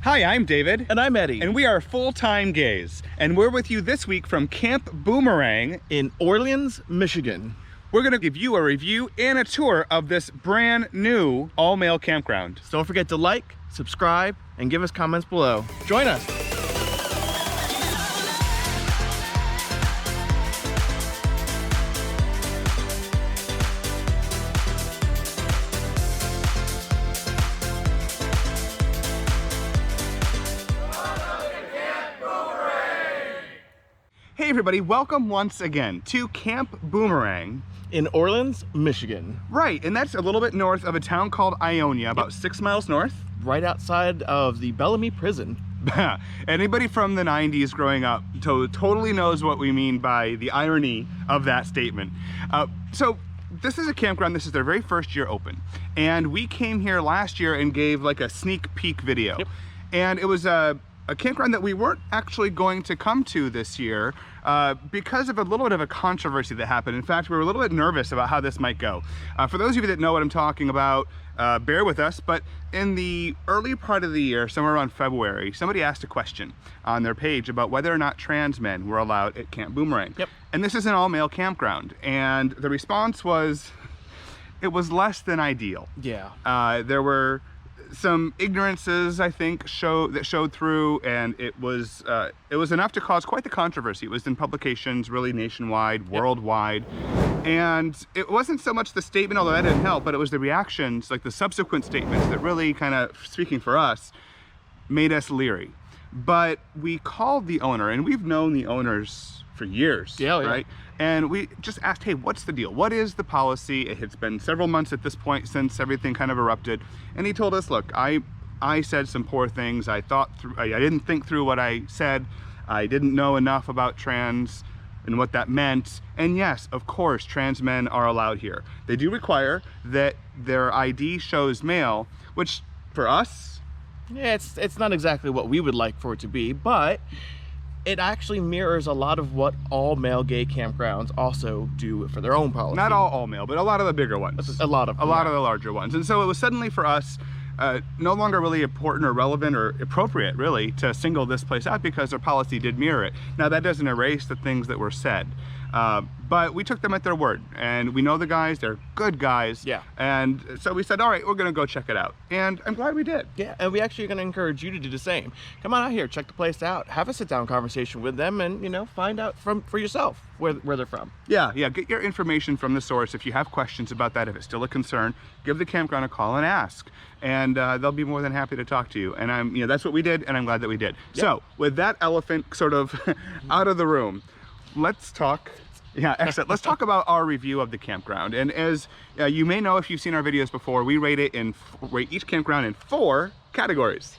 Hi, I'm David. And I'm Eddie. And we are full-time gays. And we're with you this week from Camp Boomerang in Orleans, Michigan. We're going to give you a review and a tour of this brand new all-male campground. So don't forget to like, subscribe, and give us comments below. Join us. Hey everybody, welcome once again to Camp Boomerang in Orleans, Michigan. Right, and that's a little bit north of a town called Ionia, about 6 miles north. Right outside of the Bellamy prison. Anybody from the 90s growing up totally knows what we mean by the irony of that statement. So this is a campground. This is their very first year open. And we came here last year and gave like a sneak peek video. Yep. And it was a campground that we weren't actually going to come to this year because of a little bit of a controversy that happened. In fact, we were a little bit nervous about how this might go. For those of you that know what I'm talking about, bear with us, but in the early part of the year, somewhere around February, somebody asked a question on their page about whether or not trans men were allowed at Camp Boomerang. Yep. And this is an all-male campground, and the response was, it was less than ideal. Yeah. There were some ignorances, I think, that showed through, and it was enough to cause quite the controversy. It was in publications really nationwide, worldwide, and it wasn't so much the statement, although that didn't help, but it was the reactions, like the subsequent statements, that really kind of, speaking for us, made us leery. But we called the owner, and we've known the owners for years, right? And we just asked, hey, what's the deal? What is the policy? It's been several months at this point since everything kind of erupted. And he told us, look, I said some poor things. I didn't think through what I said. I didn't know enough about trans and what that meant. And yes, of course, trans men are allowed here. They do require that their ID shows male, which for us, yeah, it's not exactly what we would like for it to be, but it actually mirrors a lot of what all male gay campgrounds also do for their own policy. Not all male, but a lot of the bigger ones. A lot of them, a lot of the larger ones. And so it was suddenly for us no longer really important or relevant or appropriate, really, to single this place out because their policy did mirror it. Now that doesn't erase the things that were said, but we took them at their word, and we know the guys, they're good guys. Yeah. And so we said, all right, we're gonna go check it out. And I'm glad we did. Yeah, and we actually are gonna encourage you to do the same. Come on out here, check the place out, have a sit down conversation with them, and find out for yourself where they're from. Yeah, get your information from the source. If you have questions about that, if it's still a concern, give the campground a call and ask. And they'll be more than happy to talk to you. And that's what we did, and I'm glad that we did. Yep. So with that elephant sort of out of the room, let's talk. Yeah, excellent. Let's talk about our review of the campground. And as you may know, if you've seen our videos before, we rate each campground in 4 categories.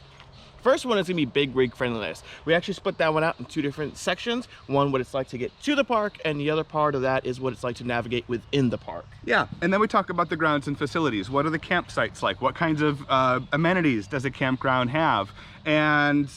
First one is gonna be big rig friendliness. We actually split that one out in 2 different sections. One, what it's like to get to the park, and the other part of that is what it's like to navigate within the park. Yeah, and then we talk about the grounds and facilities. What are the campsites like? What kinds of amenities does a campground have? And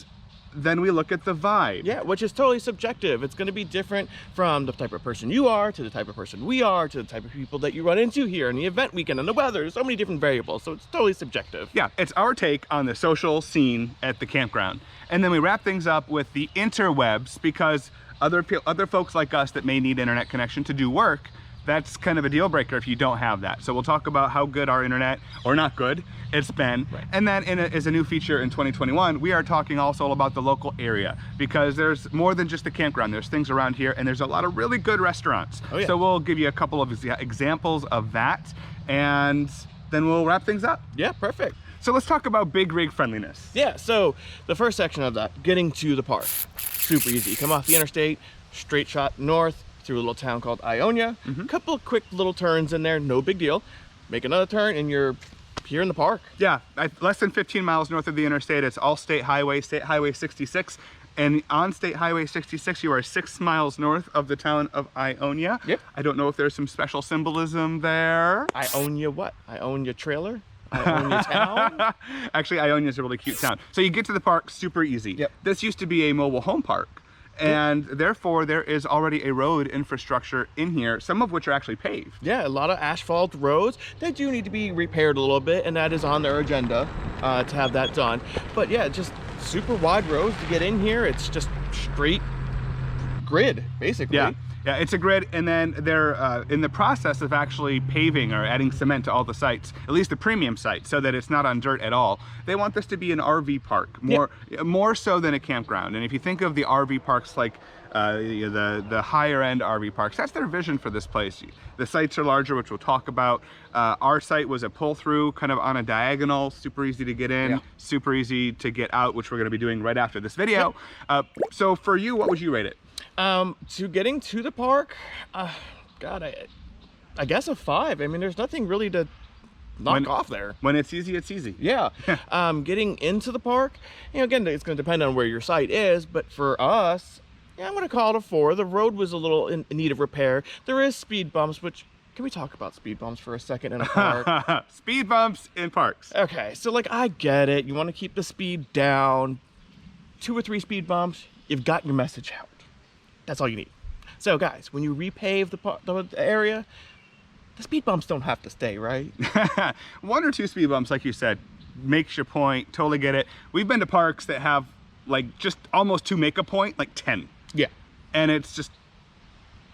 then we look at the vibe. Yeah, which is totally subjective. It's going to be different from the type of person you are, to the type of person we are, to the type of people that you run into here, and the event weekend, and the weather. There's so many different variables, so it's totally subjective. Yeah, it's our take on the social scene at the campground. And then we wrap things up with the interwebs, because other folks like us that may need internet connection to do work, that's kind of a deal breaker if you don't have that. So we'll talk about how good our internet, or not good, it's been. Right. And then as a new feature in 2021, we are talking also about the local area, because there's more than just the campground. There's things around here, and there's a lot of really good restaurants. Oh, yeah. So we'll give you a couple of examples of that, and then we'll wrap things up. Yeah, perfect. So let's talk about big rig friendliness. Yeah, so the first section of that, getting to the park. Super easy. Come off the interstate, straight shot north, through a little town called Ionia. Couple of quick little turns in there, no big deal. Make another turn and you're here in the park. Yeah, less than 15 miles north of the interstate. It's all State Highway 66. And on State Highway 66, you are 6 miles north of the town of Ionia. Yep. I don't know if there's some special symbolism there. Ionia what? Ionia trailer? Ionia town? Actually, Ionia is a really cute town. So you get to the park super easy. Yep. This used to be a mobile home park. And therefore, there is already a road infrastructure in here, some of which are actually paved. Yeah, a lot of asphalt roads. They do need to be repaired a little bit, and that is on their agenda to have that done. But yeah, just super wide roads to get in here. It's just straight grid, basically. Yeah. Yeah, it's a grid, and then they're in the process of actually paving or adding cement to all the sites, at least the premium sites, so that it's not on dirt at all. They want this to be an RV park, more so than a campground. And if you think of the RV parks like the higher end RV parks, that's their vision for this place. The sites are larger, which we'll talk about. Our site was a pull through, kind of on a diagonal, super easy to get in, super easy to get out, which we're going to be doing right after this video. So for you, what would you rate it? To getting to the park, God, I guess a 5. I mean, there's nothing really to knock off there. When it's easy, it's easy. Yeah. Getting into the park, again, it's going to depend on where your site is, but for us, I'm going to call it a 4. The road was a little in need of repair. There is speed bumps, which, can we talk about speed bumps for a second in a park? Speed bumps in parks. Okay, so like, I get it. You want to keep the speed down. 2 or 3 speed bumps, you've got your message out. That's all you need. So guys, when you repave the area, the speed bumps don't have to stay, right? 1 or 2 speed bumps, like you said, makes your point. Totally get it. We've been to parks that have like just almost to make a point, like 10. Yeah. And it's just,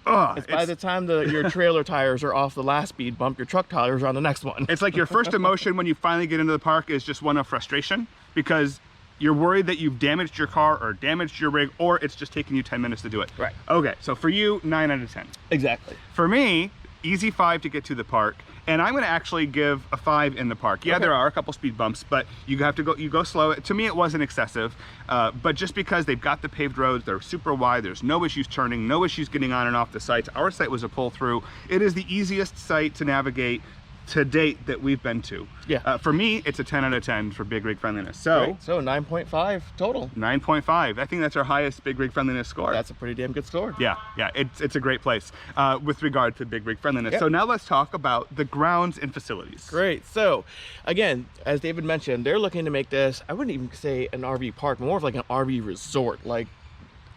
it's by the time your trailer tires are off the last speed bump, your truck tires are on the next one. It's like your first emotion when you finally get into the park is just one of frustration, because you're worried that you've damaged your car or damaged your rig, or it's just taking you 10 minutes to do it. Right. Okay, so for you, 9 out of 10. Exactly. For me, easy 5 to get to the park, and I'm gonna actually give a 5 in the park. Yeah, there are a couple speed bumps, but you go slow. To me, it wasn't excessive, but just because they've got the paved roads, they're super wide, there's no issues turning, no issues getting on and off the sites. Our site was a pull through. It is the easiest site to navigate to date that we've been to. Yeah. For me, it's a 10 out of 10 for big rig friendliness. So, right. So 9.5 total. 9.5. I think that's our highest big rig friendliness score. That's a pretty damn good score. Yeah, it's a great place with regard to big rig friendliness. Yep. So now let's talk about the grounds and facilities. Great. So again, as David mentioned, they're looking to make this, I wouldn't even say an RV park, more of like an RV resort, like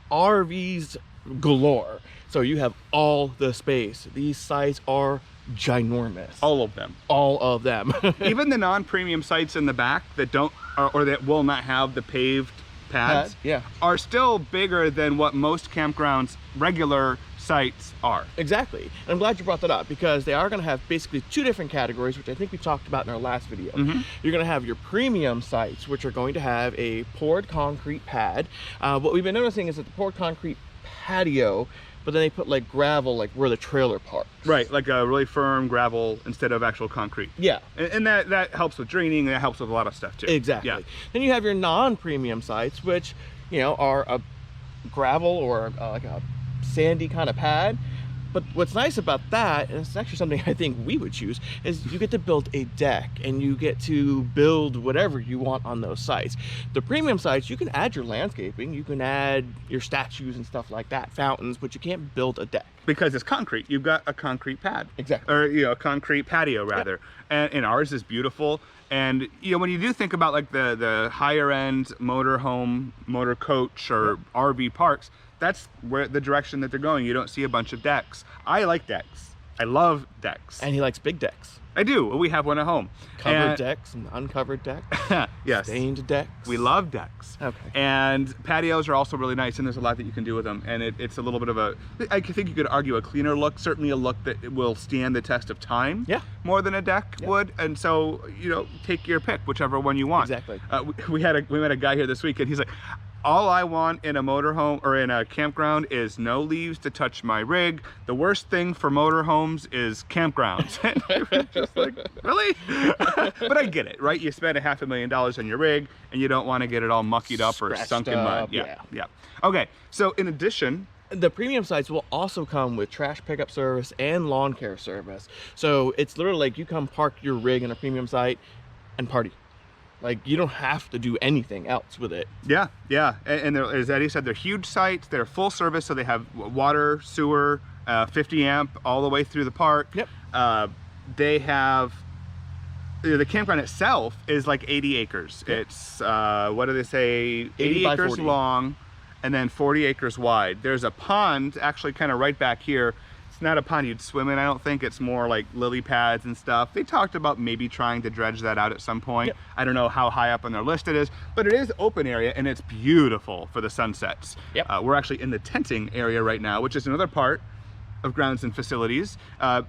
RVs galore. So you have all the space. These sites are ginormous. All of them. All of them. Even the non-premium sites in the back that don't, or that will not have the paved pads, are still bigger than what most campgrounds regular sites are. Exactly. And I'm glad you brought that up, because they are going to have basically 2 different categories, which I think we talked about in our last video. You're going to have your premium sites, which are going to have a poured concrete pad. What we've been noticing is that the poured concrete patio, but then they put like gravel, like where the trailer parks. Right, like a really firm gravel instead of actual concrete. Yeah. And that helps with draining, and that helps with a lot of stuff too. Exactly. Yeah. Then you have your non-premium sites, which, are a gravel or like a sandy kind of pad. But what's nice about that, and it's actually something I think we would choose, is you get to build a deck, and you get to build whatever you want on those sites. The premium sites, you can add your landscaping, you can add your statues and stuff like that, fountains, but you can't build a deck. Because it's concrete. You've got a concrete pad. Exactly. Or, a concrete patio, rather. Yep. And ours is beautiful. And, when you do think about like the higher end motorhome, motor coach, or RV parks, that's where the direction that they're going. You don't see a bunch of decks. I like decks. I love decks. And he likes big decks. I do. We have one at home. Covered decks and uncovered decks. Yes. Stained decks. We love decks. Okay. And patios are also really nice, and there's a lot that you can do with them. And it's a little bit of I think you could argue a cleaner look, certainly a look that will stand the test of time. Yeah. More than a deck would. And so, take your pick, whichever one you want. Exactly. We met a guy here this week, and he's like, all I want in a motorhome or in a campground is no leaves to touch my rig. The worst thing for motorhomes is campgrounds. Just like, really? But I get it, right? You spend $500,000 on your rig, and you don't want to get it all muckied up or sunk in mud. Yeah. Okay, so in addition, the premium sites will also come with trash pickup service and lawn care service. So it's literally like you come park your rig in a premium site and party. Like, you don't have to do anything else with it. Yeah. And as Eddie said, they're huge sites. They're full service, so they have water, sewer, 50 amp all the way through the park. Yep. They have, the campground itself is like 80 acres. Yep. It's, what do they say? 80 acres 40. Long, and then 40 acres wide. There's a pond actually kind of right back here. It's not a pond you'd swim in, I don't think. It's more like lily pads and stuff. They talked about maybe trying to dredge that out at some point. Yep. I don't know how high up on their list it is, but it is open area and it's beautiful for the sunsets. Yep. We're actually in the tenting area right now, which is another part of grounds and facilities.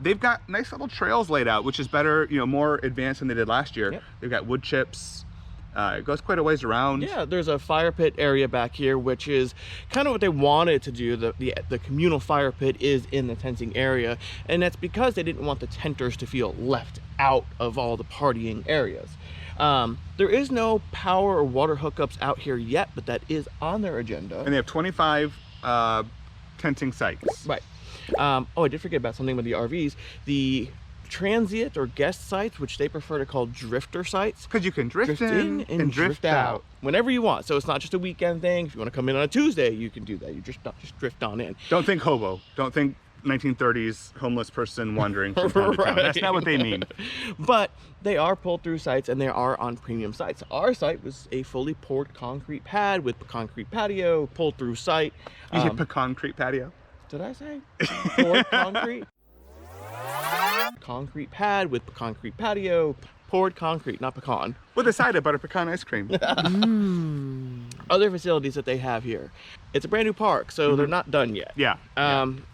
They've got nice little trails laid out, which is better, more advanced than they did last year. Yep. They've got wood chips. It goes quite a ways around. Yeah, there's a fire pit area back here, which is kind of what they wanted to do. The communal fire pit is in the tenting area, and that's because they didn't want the tenters to feel left out of all the partying areas. There is no power or water hookups out here yet, but that is on their agenda. And they have 25 tenting sites. Right. Oh, I did forget about something with the RVs. The transient or guest sites, which they prefer to call drifter sites. Because you can drift in and drift out whenever you want. So it's not just a weekend thing. If you want to come in on a Tuesday, you can do that. You just drift on in. Don't think hobo. Don't think 1930s homeless person wandering from town to town. That's not what they mean. But they are pulled through sites and they are on premium sites. Our site was a fully poured concrete pad with a concrete patio, pulled through site. You said concrete patio? Did I say poured concrete? Concrete pad with concrete patio, poured concrete, not pecan. With a side of butter pecan ice cream. Other facilities that they have here. It's a brand new park, so they're not done yet. Yeah.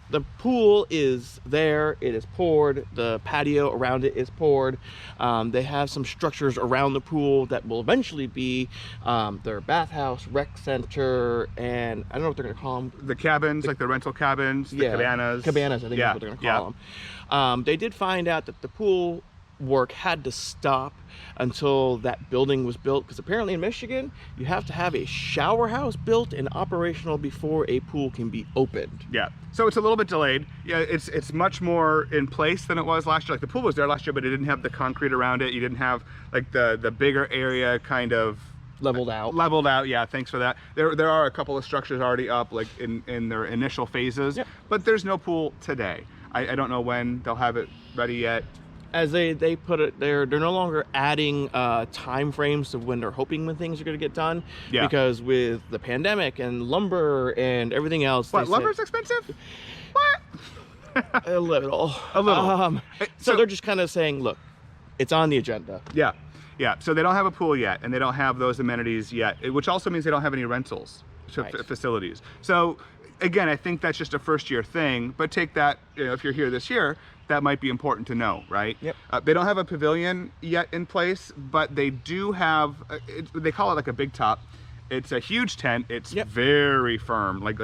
The pool is there, it is poured. The patio around it is poured. They have some structures around the pool that will eventually be their bathhouse, rec center, and I don't know what they're gonna call them. The cabins, like the rental cabins, the cabanas. Cabanas, I think that's what they're gonna call them. They did find out that the pool work had to stop until that building was built, because apparently in Michigan you have to have a shower house built and operational before a pool can be opened. Yeah, so it's a little bit delayed. Yeah, it's much more in place than it was last year. Like the pool was there last year, but it didn't have the concrete around it. You didn't have like the bigger area kind of leveled out. Yeah, thanks for that. There are a couple of structures already up, like in their initial phases. Yep. But there's no pool today. I don't know when they'll have it ready yet. As they put it, they're no longer adding time frames of when they're hoping when things are going to get done. Yeah. Because with the pandemic and lumber and everything else, What, lumber's expensive? What? a little. So they're just kind of saying, look, it's on the agenda. Yeah. Yeah. So they don't have a pool yet, and they don't have those amenities yet, which also means they don't have any rentals facilities. So again, I think that's just a first year thing, but take that, if you're here this year, that might be important to know, right? Yep. They don't have a pavilion yet in place, but they do have, they call it like a big top. It's a huge tent. It's very firm, like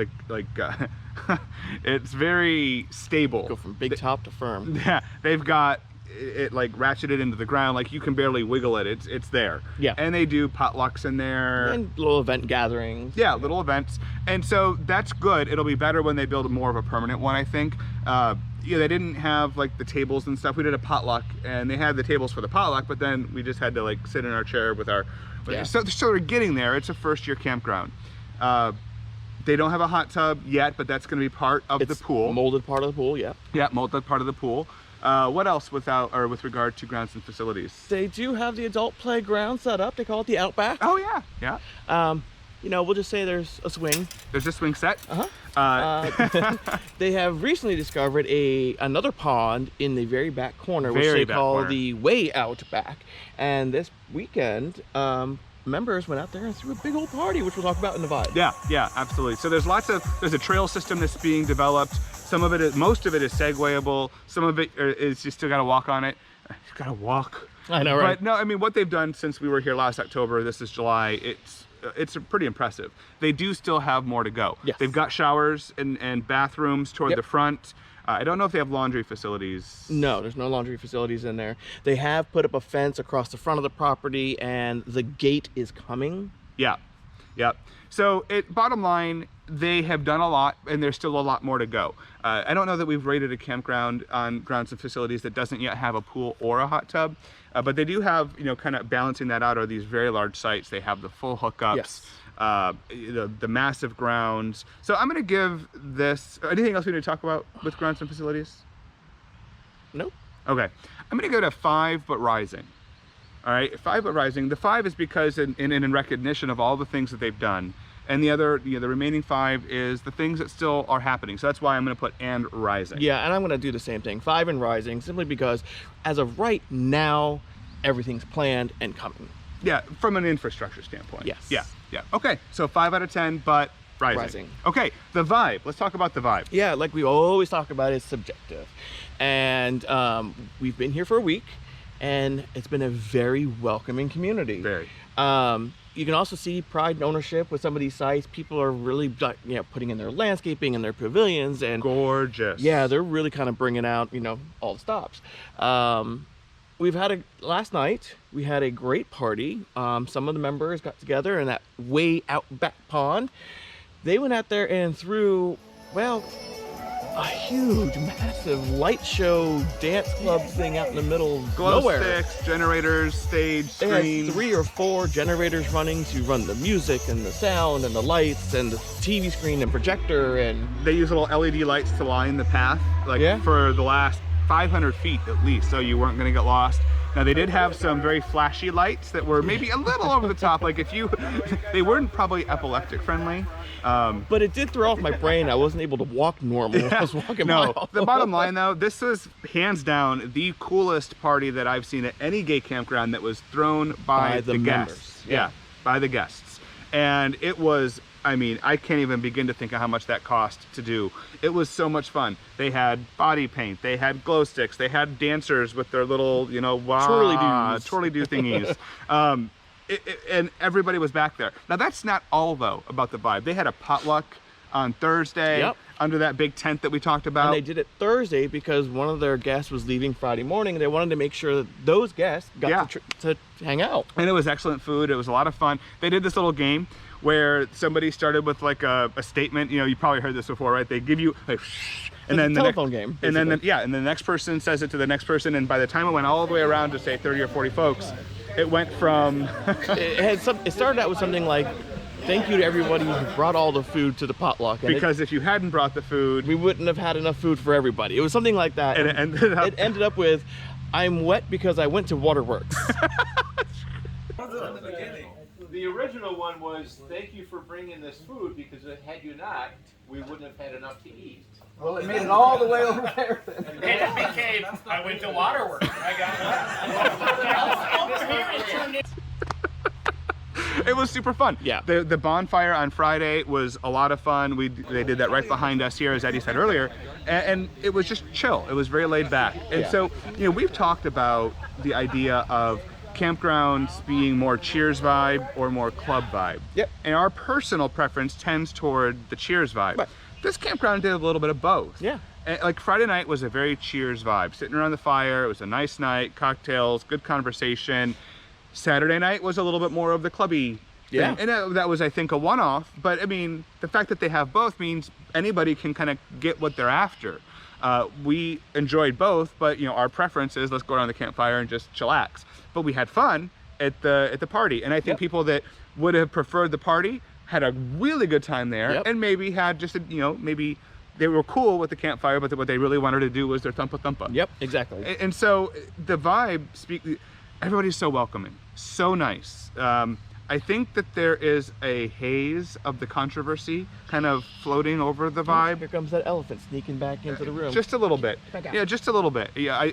it's very stable. Go from big top to firm. Yeah, they've got it like ratcheted into the ground, like you can barely wiggle it. It's there. Yeah. And they do potlucks in there. And little event gatherings. Yeah, little events. And so that's good. It'll be better when they build more of a permanent one, I think. Yeah, they didn't have like the tables and stuff. We did a potluck and they had the tables for the potluck, but then we just had to like sit in our chair with our, so they're getting there. It's a first year campground. They don't have a hot tub yet, but that's going to be part of the pool. Molded part of the pool, yeah. Yeah, molded part of the pool. What else with regard to grounds and facilities? They do have the adult playground set up. They call it the Outback. Oh yeah, yeah. We'll just say there's a swing. There's a swing set. They have recently discovered another pond in the very back corner, which they call the way out back. And this weekend, members went out there and threw a big old party, which we'll talk about in the vibe. Yeah, absolutely. So there's a trail system that's being developed. Most of it is segwayable. Some of it is you still got to walk on it. You got to walk. I know, right? But no, I mean, what they've done since we were here last October, this is July, it's pretty impressive. They do still have more to go. Yes. They've got showers and bathrooms toward the front. I don't know if they have laundry facilities. No, there's no laundry facilities in there. They have put up a fence across the front of the property and the gate is coming. Yeah. So bottom line, they have done a lot and there's still a lot more to go. I don't know that we've rated a campground on grounds and facilities that doesn't yet have a pool or a hot tub, but they do have, kind of balancing that out are these very large sites. They have the full hookups, the massive grounds. So I'm going to give this, anything else we need to talk about with grounds and facilities? Nope. Okay. I'm going to go to 5 but rising. All right, 5 but rising. The 5 is because in recognition of all the things that they've done, And the other, the remaining 5 is the things that still are happening. So that's why I'm going to put and rising. Yeah, and I'm going to do the same thing, 5 and rising, simply because as of right now, everything's planned and coming. Yeah, from an infrastructure standpoint. Yes. Yeah. Okay, so 5 out of 10, but rising. Okay, the vibe. Let's talk about the vibe. Yeah, like we always talk about, it's subjective. And we've been here for a week, and it's been a very welcoming community. Very. You can also see pride and ownership with some of these sites. People are really, putting in their landscaping and their pavilions, and gorgeous. Yeah, they're really kind of bringing out, all the stops. Last night we had a great party. Some of the members got together in that way out back pond. They went out there and threw, a huge, massive light show dance club thing out in the middle of glow nowhere. sticks, generators, stage, They screens. had 3 or 4 generators running to run the music and the sound and the lights and the TV screen and projector, and They use little LED lights to line the path, for the last 500 feet at least, so you weren't going to get lost. Now they did have some very flashy lights that were maybe a little over the top. Like they weren't probably epileptic friendly. but it did throw off my brain. I wasn't able to walk normal when I was walking by. No, the bottom line though, this was hands down the coolest party that I've seen at any gay campground that was thrown by the members. guests. Yeah, by the guests. And it was, I can't even begin to think of how much that cost to do. It was so much fun. They had body paint, they had glow sticks, they had dancers with their little, twirly-doo thingies. And everybody was back there. Now that's not all though about the vibe. They had a potluck on Thursday under that big tent that we talked about. And they did it Thursday because one of their guests was leaving Friday morning. They wanted to make sure that those guests got to hang out. And it was excellent food. It was a lot of fun. They did this little game where somebody started with like a statement. You probably heard this before, right? They give you like, and then the telephone game. And then the next person says it to the next person, and by the time it went all the way around to say 30 or 40 folks, it went from it started out with something like, thank you to everybody who brought all the food to the potluck. Because if you hadn't brought the food, we wouldn't have had enough food for everybody. It was something like that. And it ended up with, I'm wet because I went to waterworks. The original one was, thank you for bringing this food, because had you not, we wouldn't have had enough to eat. Well, it made it all the way over there. And it became, I went to waterworks. I got It was super fun. Yeah. The bonfire on Friday was a lot of fun. They did that right behind us here, as Eddie said earlier, and it was just chill. It was very laid back. And so, we've talked about the idea of campgrounds being more cheers vibe or more club vibe. Yep. And our personal preference tends toward the cheers vibe. Right. This campground did a little bit of both. Yeah. And like Friday night was a very cheers vibe. Sitting around the fire, it was a nice night, cocktails, good conversation. Saturday night was a little bit more of the clubby thing. And that was, I think, a one-off. But the fact that they have both means anybody can kind of get what they're after. We enjoyed both, but our preference is let's go around the campfire and just chillax. But we had fun at the party, and I think people that would have preferred the party had a really good time there, and maybe had just maybe they were cool with the campfire, but what they really wanted to do was their thumpa. Yep, exactly. And so the vibe everybody's so welcoming, so nice. I think that there is a haze of the controversy kind of floating over the vibe. Here comes that elephant sneaking back into the room. Just a little bit. Yeah, just a little bit. Yeah,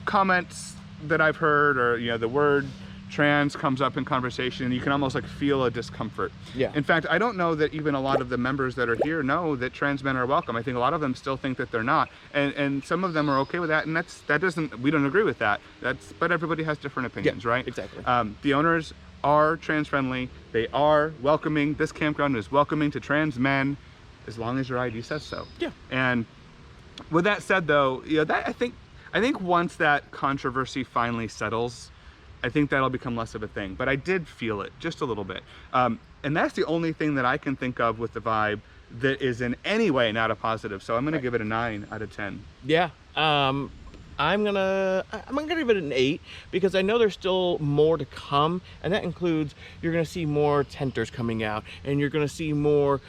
comments that I've heard, or the word trans comes up in conversation, and you can almost like feel a discomfort. Yeah. In fact, I don't know that even a lot of the members that are here know that trans men are welcome. I think a lot of them still think that they're not, and some of them are okay with that, and we don't agree with that. But everybody has different opinions, right? Exactly. The owners are trans friendly. They are welcoming. This campground is welcoming to trans men, as long as your ID says so. Yeah. And with that said, though, that I think once that controversy finally settles, I think that'll become less of a thing. But I did feel it just a little bit. And that's the only thing that I can think of with the vibe that is in any way not a positive. So I'm going to give it a 9 out of 10. Yeah. I'm gonna give it an 8 because I know there's still more to come, and that includes you're gonna see more tenters coming out, and you're gonna see more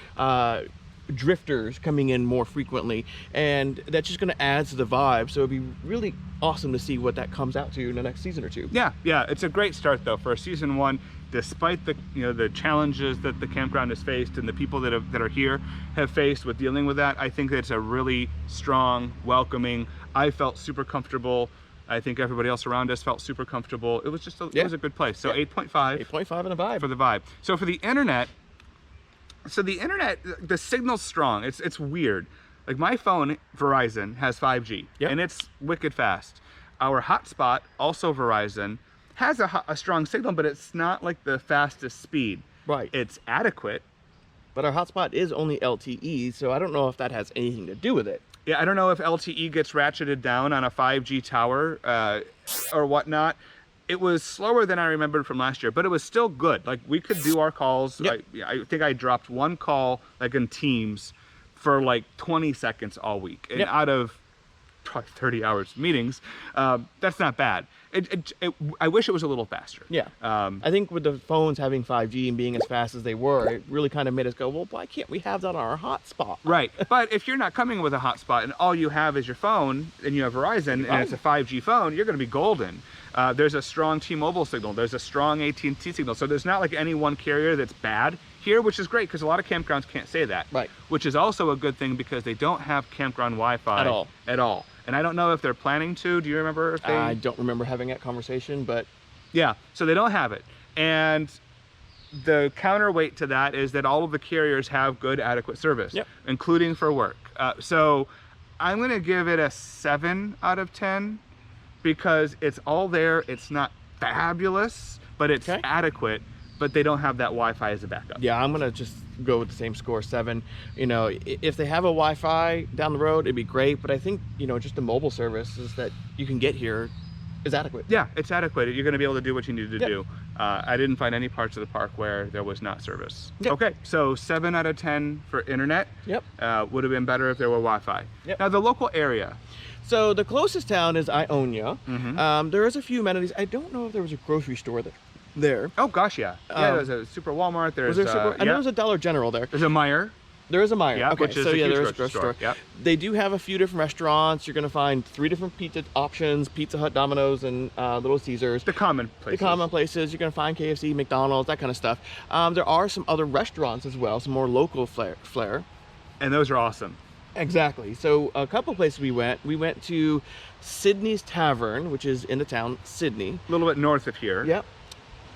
drifters coming in more frequently, and that's just going to add to the vibe. So it'd be really awesome to see what that comes out to in the next season or two. Yeah, it's a great start though for season 1. despite the the challenges that the campground has faced and the people that are here have faced with dealing with that, I think it's a really strong, welcoming. I felt super comfortable. I think everybody else around us felt super comfortable. It was just it was a good place. So 8.5. 8.5 and a vibe. For the vibe. So for the internet, the signal's strong. It's weird. Like my phone, Verizon, has 5G, and it's wicked fast. Our hotspot, also Verizon, has a strong signal, but it's not like the fastest speed. Right. It's adequate. But our hotspot is only LTE, so I don't know if that has anything to do with it. Yeah, I don't know if LTE gets ratcheted down on a 5G tower or whatnot. It was slower than I remembered from last year, but it was still good. Like we could do our calls. Yep. I think I dropped one call like in Teams for like 20 seconds all week. And out of probably 30 hours meetings, that's not bad. I wish it was a little faster. Yeah. I think with the phones having 5G and being as fast as they were, it really kind of made us go, well, why can't we have that on our hotspot? Right. But if you're not coming with a hotspot and all you have is your phone and you have Verizon and it's a 5G phone, you're going to be golden. There's a strong T-Mobile signal. There's a strong AT&T signal. So there's not like any one carrier that's bad here, which is great because a lot of campgrounds can't say that. Right. Which is also a good thing because they don't have campground Wi-Fi at all. And I don't know if they're planning to. Do you remember if they... I don't remember having that conversation, but... Yeah, so they don't have it. And the counterweight to that is that all of the carriers have good, adequate service, including for work. So I'm going to give it a 7 out of 10 because it's all there. It's not fabulous, but it's adequate. But they don't have that Wi-Fi as a backup. Yeah, I'm gonna just go with the same score, 7. You know, if they have a Wi-Fi down the road, it'd be great. But I think, you know, just the mobile services that you can get here is adequate. Yeah, it's adequate. You're gonna be able to do what you need to do. I didn't find any parts of the park where there was not service. Okay, so 7 out of 10 for internet. Would have been better if there were Wi-Fi. Now the local area. So the closest town is Ionia. There is a few amenities. I don't know if there was a grocery store there. Oh gosh, yeah. There's a Super Walmart. There's I know there's a Dollar General there. There's a Meijer. There is a Meijer. Yeah, okay, which is so a huge there is a grocery grocery store. Yep. They do have a few different restaurants. You're going to find 3 different pizza options: Pizza Hut, Domino's, and Little Caesars. The common places. The common places. You're going to find KFC, McDonald's, that kind of stuff. There are some other restaurants as well, some more local flair. And those are awesome. Exactly. So a couple places we went to Sydney's Tavern, which is in the town Sydney. A little bit north of here. Yep.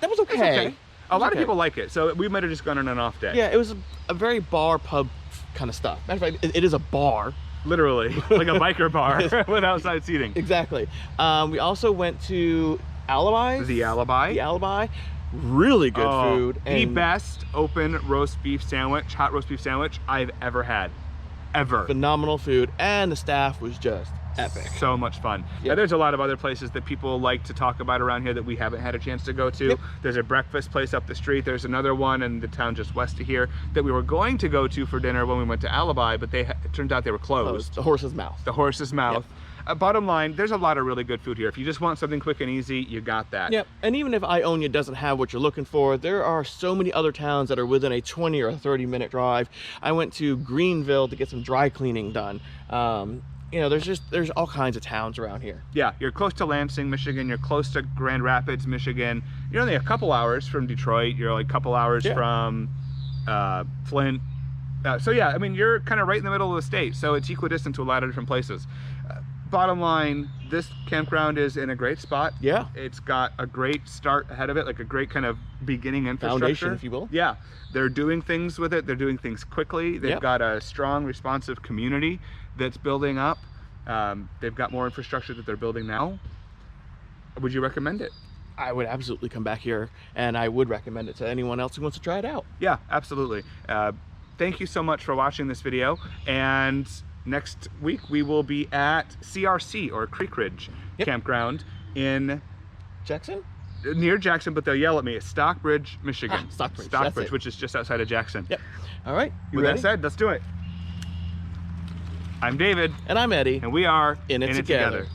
That was okay. It's okay. A lot of people like it, so we might have just gone on an off day. Yeah, it was a very bar pub kind of stuff. Matter of fact, it is a bar. Literally, like a biker bar with outside seating. Exactly. We also went to Alibi's. The Alibi. The Alibi. Really good food. And the best open roast beef sandwich, hot roast beef sandwich I've ever had. Ever. Phenomenal food, and the staff was just epic. So much fun. Now, there's a lot of other places that people like to talk about around here that we haven't had a chance to go to. There's a breakfast place up the street. There's another one in the town just west of here that we were going to go to for dinner when we went to Alibi, but it turns out they were closed. The Horse's Mouth. The Horse's Mouth. Bottom line, there's a lot of really good food here. If you just want something quick and easy, you got that. Yep. And even if Ionia doesn't have what you're looking for, there are so many other towns that are within a 20 or a 30-minute drive. I went to Greenville to get some dry cleaning done. You know, there's all kinds of towns around here. Yeah, you're close to Lansing, Michigan. You're close to Grand Rapids, Michigan. You're only a couple hours from Detroit. You're like a couple hours from Flint. So yeah, I mean, you're kind of right in the middle of the state, so it's equidistant to a lot of different places. Bottom line, this campground is in a great spot. Yeah. It's got a great start ahead of it, like a great kind of beginning infrastructure. Foundation, if you will. Yeah. They're doing things with it. They're doing things quickly. They've got a strong, responsive community that's building up. They've got more infrastructure that they're building now. Would you recommend it? I would absolutely come back here, and I would recommend it to anyone else who wants to try it out. Yeah, absolutely. Thank you so much for watching this video, and next week we will be at CRC, or Creek Ridge Campground in Jackson? Near Jackson, but they'll yell at me. It's Stockbridge, Michigan. Stockbridge, which is just outside of Jackson. Yep. All right. With that said, let's do it. I'm David. And I'm Eddie. And we are In It Together.